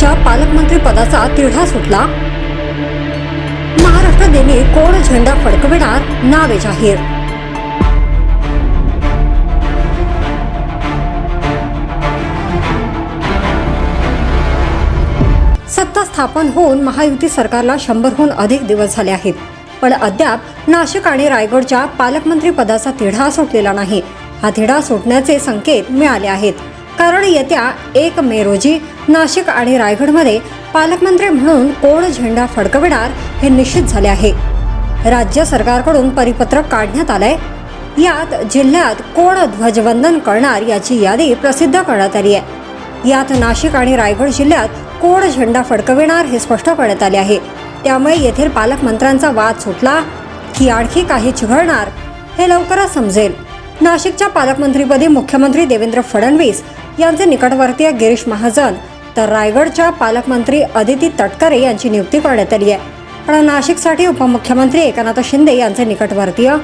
नाशिकच्या पालकमंत्री पदाचा तिढा सुटला। महाराष्ट्र दिनी कोण झेंडा फडकविणार, नावे जाहीर। सत्ता स्थापन होऊन महायुती सरकारला 100हून अधिक दिवस झाले आहेत, पण अद्याप नाशिक आणि रायगडच्या पालकमंत्री पदाचा तिढा सुटलेला नाही। हा तिढा सुटण्याचे संकेत मिळाले आहेत, कारण येत्या 1 मे रोजी नाशिक आणि रायगडमध्ये पालकमंत्री म्हणून कोण झेंडा फडकविणार हे निश्चित झाले आहे। राज्य सरकारकडून परिपत्रक काढण्यात आलंय। यात जिल्ह्यात कोण ध्वजवंदन करणार याची यादी प्रसिद्ध करण्यात आली आहे। यात नाशिक आणि रायगड जिल्ह्यात कोण झेंडा फडकविणार हे स्पष्ट करण्यात आले आहे। त्यामुळे येथील पालकमंत्र्यांचा वाद सुटला की आणखी काही चिघळणार हे लवकरच समजेल। नाशिकच्या पालकमंत्रीपदी मुख्यमंत्री देवेंद्र फडणवीस यांचे निकटवर्तीय गिरीश महाजन तर रायगडच्या पालकमंत्री अदिती तटकरे यांची नियुक्ती करण्यात आली आहे। पण नाशिकसाठी उपमुख्यमंत्री एकनाथ शिंदे यांचे निकटवर्तीय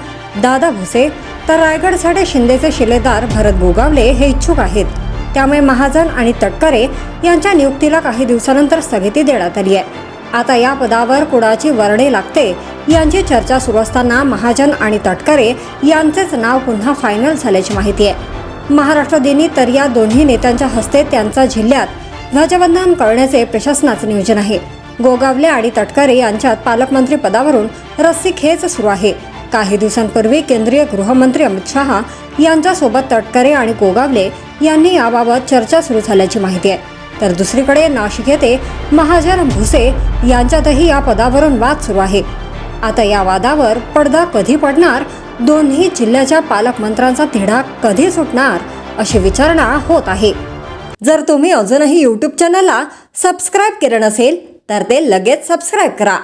दादा भुसे तर रायगडसाठी शिंदेचे शिलेदार भरत गोगावले हे इच्छुक आहेत। त्यामुळे महाजन आणि तटकरे यांच्या नियुक्तीला काही दिवसानंतर स्थगिती देण्यात आली आहे। आता या पदावर कुणाची वर्णे लागते यांची चर्चा सुरू असताना महाजन आणि तटकरे यांचेच नाव पुन्हा फायनल झाल्याची माहिती आहे। महाराष्ट्र दिनी तर या दोन्ही नेत्यांच्या हस्ते त्यांचा जिल्ह्यात ध्वजवंदन करण्याचे प्रशासनाचे नियोजन आहे। गोगावले आणि तटकरे यांच्यात पालकमंत्री पदावरून रस्सीखेच सुरू आहे। काही दिवसांपूर्वी केंद्रीय गृहमंत्री अमित शहा यांच्यासोबत तटकरे आणि गोगावले यांनी याबाबत चर्चा सुरू झाल्याची माहिती आहे। तर दुसरीकडे नाशिक येथे महाजन भुसे यांच्यातही या पदावरून वाद सुरू आहे। आता या वादावर पडदा कधी पडणार, दोन्ही जिल्ह्याच्या पालकमंत्र्यांचा तिढा कधी सुटणार अशी विचारणा होत आहे। जर तुम्ही अजूनही YouTube चॅनलला सबस्क्राईब केलं नसेल तर ते लगेच सबस्क्राईब करा।